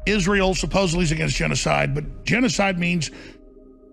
Israel supposedly is against genocide, but genocide means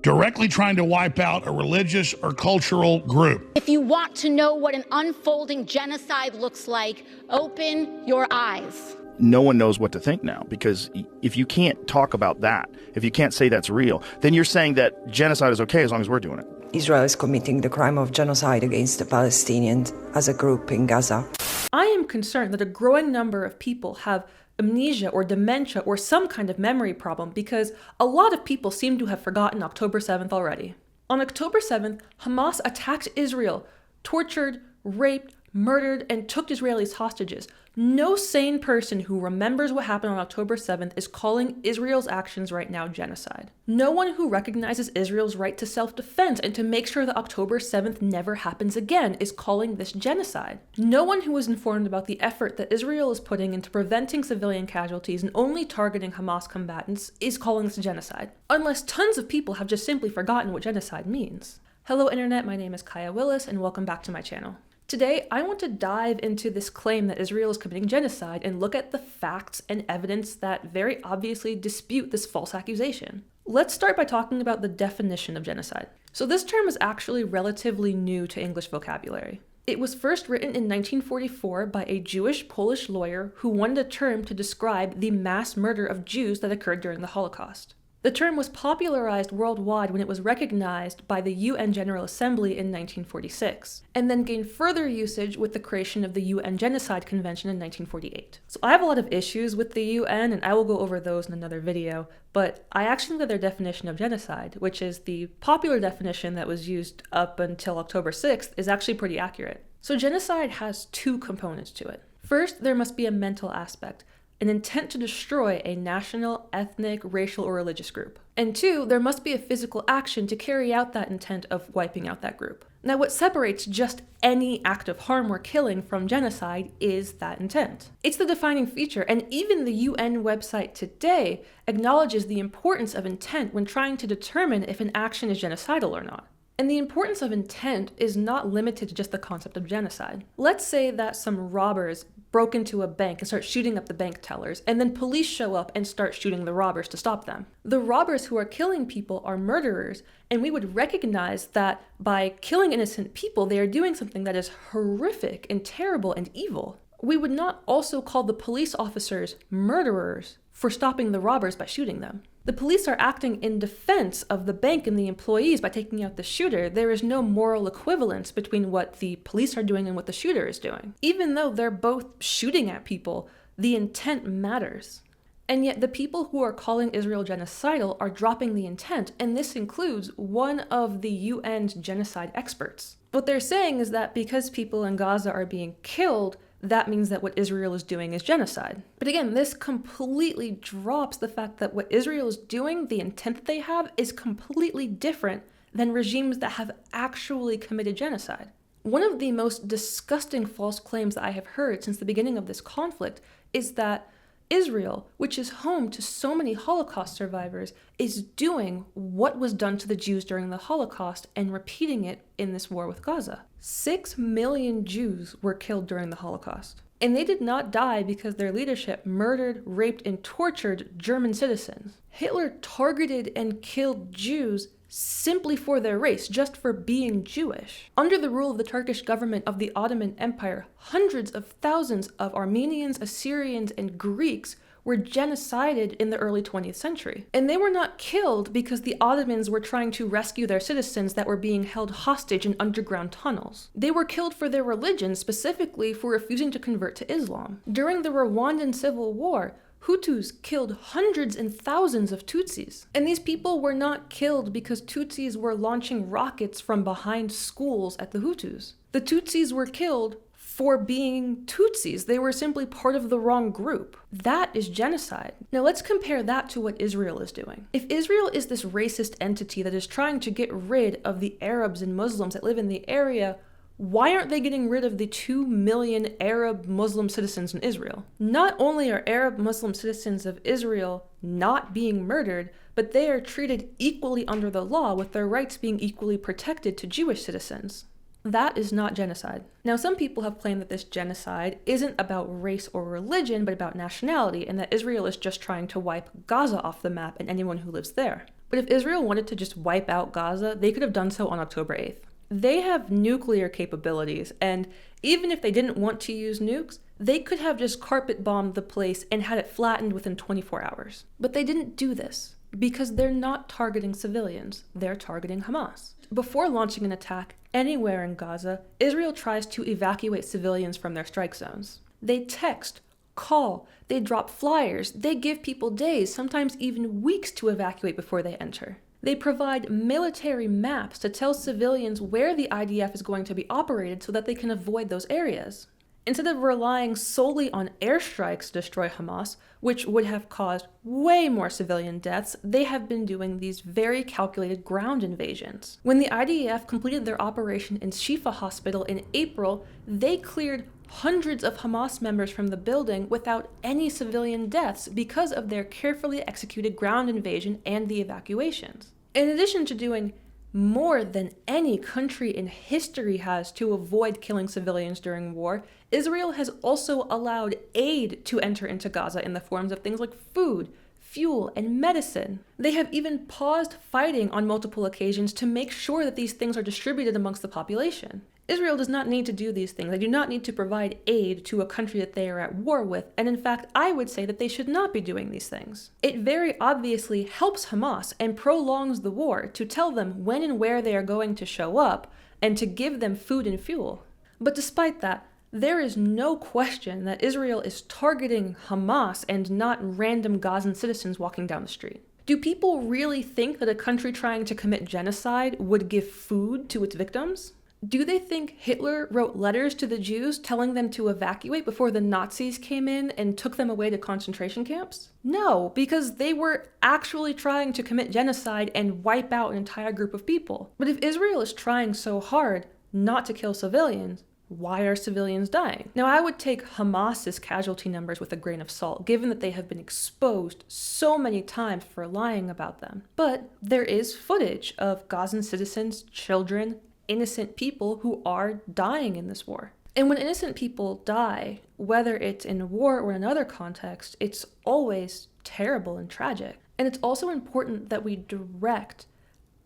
directly trying to wipe out a religious or cultural group. If you want to know what an unfolding genocide looks like, open your eyes. No one knows what to think now, because if you can't talk about that, if you can't say that's real, then you're saying that genocide is okay as long as we're doing it. Israel is committing the crime of genocide against the Palestinians as a group in Gaza. I am concerned that a growing number of people have amnesia or dementia or some kind of memory problem because a lot of people seem to have forgotten October 7th already. On October 7th, Hamas attacked Israel, tortured, raped, murdered, and took Israelis hostages. No sane person who remembers what happened on October 7th is calling Israel's actions right now genocide. No one who recognizes Israel's right to self-defense and to make sure that October 7th never happens again is calling this genocide. No one who is informed about the effort that Israel is putting into preventing civilian casualties and only targeting Hamas combatants is calling this genocide, unless tons of people have just simply forgotten what genocide means. Hello Internet, my name is Kaya Willis and welcome back to my channel. Today, I want to dive into this claim that Israel is committing genocide and look at the facts and evidence that very obviously dispute this false accusation. Let's start by talking about the definition of genocide. So this term is actually relatively new to English vocabulary. It was first written in 1944 by a Jewish-Polish lawyer who wanted a term to describe the mass murder of Jews that occurred during the Holocaust. The term was popularized worldwide when it was recognized by the UN General Assembly in 1946, and then gained further usage with the creation of the UN Genocide Convention in 1948. So I have a lot of issues with the UN, and I will go over those in another video, but I actually think that their definition of genocide, which is the popular definition that was used up until October 6th, is actually pretty accurate. So genocide has two components to it. First, there must be a mental aspect, an intent to destroy a national, ethnic, racial, or religious group. And two, there must be a physical action to carry out that intent of wiping out that group. Now, what separates just any act of harm or killing from genocide is that intent. It's the defining feature, and even the UN website today acknowledges the importance of intent when trying to determine if an action is genocidal or not. And the importance of intent is not limited to just the concept of genocide. Let's say that some robbers broke into a bank and start shooting up the bank tellers, and then police show up and start shooting the robbers to stop them. The robbers who are killing people are murderers, and we would recognize that by killing innocent people, they are doing something that is horrific and terrible and evil. We would not also call the police officers murderers for stopping the robbers by shooting them. The police are acting in defense of the bank and the employees by taking out the shooter. There is no moral equivalence between what the police are doing and what the shooter is doing. Even though they're both shooting at people, the intent matters. And yet the people who are calling Israel genocidal are dropping the intent, and this includes one of the UN's genocide experts. What they're saying is that because people in Gaza are being killed, that means that what Israel is doing is genocide. But again, this completely drops the fact that what Israel is doing, the intent that they have, is completely different than regimes that have actually committed genocide. One of the most disgusting false claims that I have heard since the beginning of this conflict is that Israel, which is home to so many Holocaust survivors, is doing what was done to the Jews during the Holocaust and repeating it in this war with Gaza. 6 million Jews were killed during the Holocaust. And they did not die because their leadership murdered, raped, and tortured German citizens. Hitler targeted and killed Jews simply for their race, just for being Jewish. Under the rule of the Turkish government of the Ottoman Empire, hundreds of thousands of Armenians, Assyrians, and Greeks were genocided in the early 20th century. And they were not killed because the Ottomans were trying to rescue their citizens that were being held hostage in underground tunnels. They were killed for their religion, specifically for refusing to convert to Islam. During the Rwandan Civil War, Hutus killed hundreds and thousands of Tutsis. And these people were not killed because Tutsis were launching rockets from behind schools at the Hutus. The Tutsis were killed for being Tutsis. They were simply part of the wrong group. That is genocide. Now let's compare that to what Israel is doing. If Israel is this racist entity that is trying to get rid of the Arabs and Muslims that live in the area, why aren't they getting rid of the 2 million Arab Muslim citizens in Israel? Not only are Arab Muslim citizens of Israel not being murdered, but they are treated equally under the law, with their rights being equally protected to Jewish citizens. That is not genocide. Now, some people have claimed that this genocide isn't about race or religion, but about nationality, and that Israel is just trying to wipe Gaza off the map and anyone who lives there. But if Israel wanted to just wipe out Gaza, they could have done so on October 8th. They have nuclear capabilities, and even if they didn't want to use nukes, they could have just carpet bombed the place and had it flattened within 24 hours. But they didn't do this, because they're not targeting civilians, they're targeting Hamas. Before launching an attack anywhere in Gaza, Israel tries to evacuate civilians from their strike zones. They text, call, they drop flyers, they give people days, sometimes even weeks to evacuate before they enter. They provide military maps to tell civilians where the IDF is going to be operated so that they can avoid those areas. Instead of relying solely on airstrikes to destroy Hamas, which would have caused way more civilian deaths, they have been doing these very calculated ground invasions. When the IDF completed their operation in Shifa Hospital in April, they cleared hundreds of Hamas members from the building without any civilian deaths because of their carefully executed ground invasion and the evacuations. In addition to doing more than any country in history has to avoid killing civilians during war, Israel has also allowed aid to enter into Gaza in the forms of things like food, fuel, and medicine. They have even paused fighting on multiple occasions to make sure that these things are distributed amongst the population. Israel does not need to do these things. They do not need to provide aid to a country that they are at war with, and in fact, I would say that they should not be doing these things. It very obviously helps Hamas and prolongs the war to tell them when and where they are going to show up and to give them food and fuel. But despite that, there is no question that Israel is targeting Hamas and not random Gazan citizens walking down the street. Do people really think that a country trying to commit genocide would give food to its victims? Do they think Hitler wrote letters to the Jews telling them to evacuate before the Nazis came in and took them away to concentration camps? No, because they were actually trying to commit genocide and wipe out an entire group of people. But if Israel is trying so hard not to kill civilians, why are civilians dying? Now, I would take Hamas's casualty numbers with a grain of salt, given that they have been exposed so many times for lying about them. But there is footage of Gazan citizens, children, innocent people who are dying in this war. And when innocent people die, whether it's in war or in another context, it's always terrible and tragic. And it's also important that we direct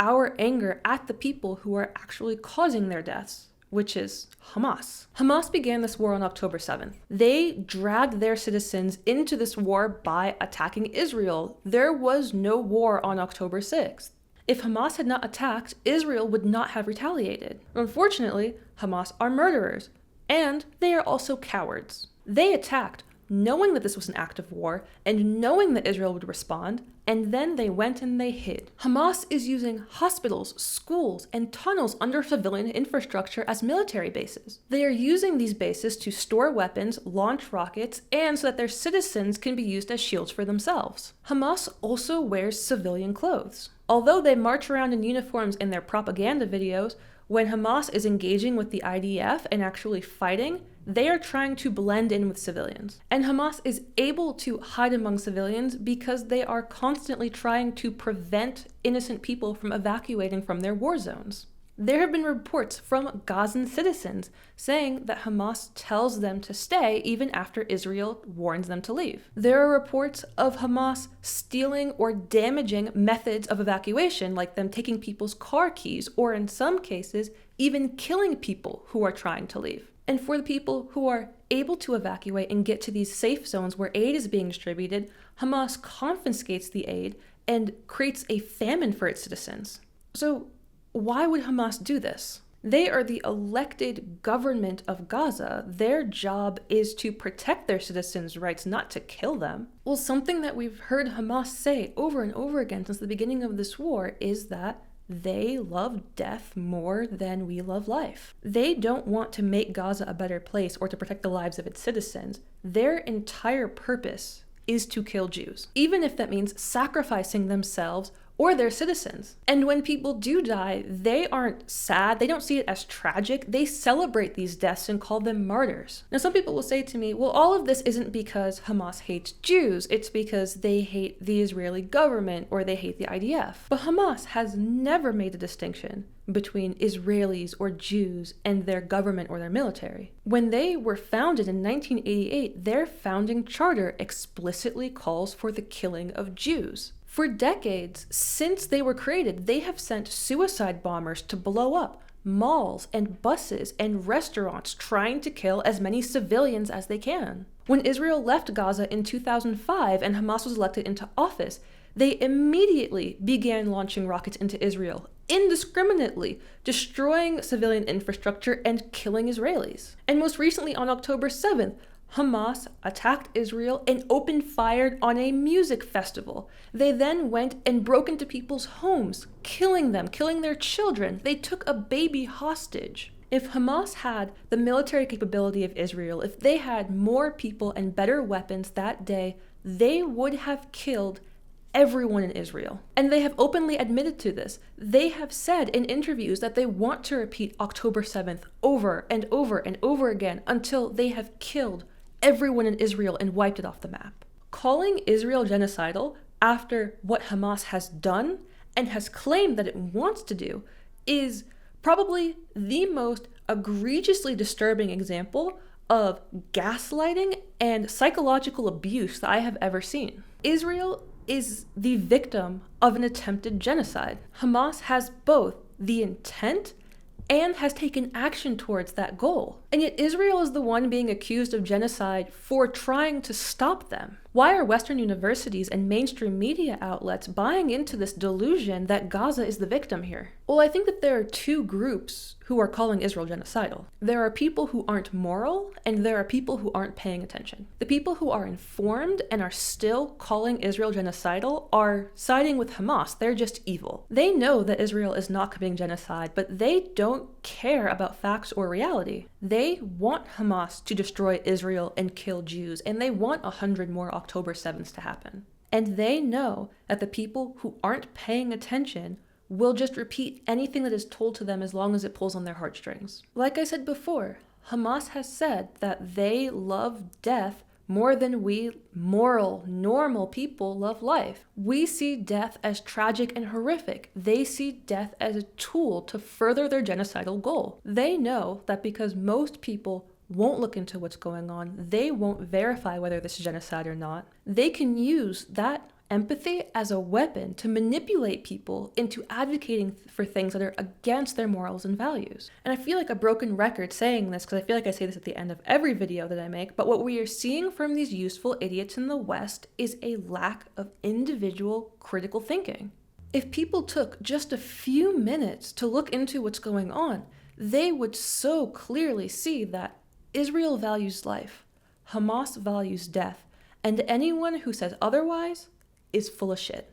our anger at the people who are actually causing their deaths, which is Hamas. Hamas began this war on October 7th. They dragged their citizens into this war by attacking Israel. There was no war on October 6th. If Hamas had not attacked, Israel would not have retaliated. Unfortunately, Hamas are murderers, and they are also cowards. They attacked knowing that this was an act of war and knowing that Israel would respond, and then they went and they hid. Hamas is using hospitals, schools, and tunnels under civilian infrastructure as military bases. They are using these bases to store weapons, launch rockets, and so that their citizens can be used as shields for themselves. Hamas also wears civilian clothes. Although they march around in uniforms in their propaganda videos, when Hamas is engaging with the IDF and actually fighting, they are trying to blend in with civilians. And Hamas is able to hide among civilians because they are constantly trying to prevent innocent people from evacuating from their war zones. There have been reports from Gazan citizens saying that Hamas tells them to stay even after Israel warns them to leave. There are reports of Hamas stealing or damaging methods of evacuation, like them taking people's car keys, or in some cases, even killing people who are trying to leave. And for the people who are able to evacuate and get to these safe zones where aid is being distributed, Hamas confiscates the aid and creates a famine for its citizens. So, why would Hamas do this? They are the elected government of Gaza. Their job is to protect their citizens' rights, not to kill them. Well, something that we've heard Hamas say over and over again since the beginning of this war is that they love death more than we love life. They don't want to make Gaza a better place or to protect the lives of its citizens. Their entire purpose is to kill Jews, even if that means sacrificing themselves or their citizens. And when people do die, they aren't sad, they don't see it as tragic, they celebrate these deaths and call them martyrs. Now some people will say to me, well, all of this isn't because Hamas hates Jews, it's because they hate the Israeli government or they hate the IDF. But Hamas has never made a distinction between Israelis or Jews and their government or their military. When they were founded in 1988, their founding charter explicitly calls for the killing of Jews. For decades, since they were created, they have sent suicide bombers to blow up malls and buses and restaurants, trying to kill as many civilians as they can. When Israel left Gaza in 2005 and Hamas was elected into office, they immediately began launching rockets into Israel, indiscriminately, destroying civilian infrastructure and killing Israelis. And most recently, on October 7th, Hamas attacked Israel and opened fire on a music festival. They then went and broke into people's homes, killing them, killing their children. They took a baby hostage. If Hamas had the military capability of Israel, if they had more people and better weapons that day, they would have killed everyone in Israel. And they have openly admitted to this. They have said in interviews that they want to repeat October 7th over and over and over again until they have killed everyone in Israel and wiped it off the map. Calling Israel genocidal after what Hamas has done and has claimed that it wants to do is probably the most egregiously disturbing example of gaslighting and psychological abuse that I have ever seen. Israel is the victim of an attempted genocide. Hamas has both the intent and has taken action towards that goal. And yet Israel is the one being accused of genocide for trying to stop them. Why are Western universities and mainstream media outlets buying into this delusion that Gaza is the victim here? Well, I think that there are two groups who are calling Israel genocidal. There are people who aren't moral, and there are people who aren't paying attention. The people who are informed and are still calling Israel genocidal are siding with Hamas. They're just evil. They know that Israel is not committing genocide, but they don't care about facts or reality. They want Hamas to destroy Israel and kill Jews, and they want 100 more October 7th to happen. And they know that the people who aren't paying attention will just repeat anything that is told to them as long as it pulls on their heartstrings. Like I said before, Hamas has said that they love death more than we moral, normal people love life. We see death as tragic and horrific. They see death as a tool to further their genocidal goal. They know that because most people won't look into what's going on, they won't verify whether this is genocide or not, they can use that empathy as a weapon to manipulate people into advocating for things that are against their morals and values. And I feel like a broken record saying this because I feel like I say this at the end of every video that I make, but what we are seeing from these useful idiots in the West is a lack of individual critical thinking. If people took just a few minutes to look into what's going on, they would so clearly see that Israel values life, Hamas values death, and anyone who says otherwise is full of shit.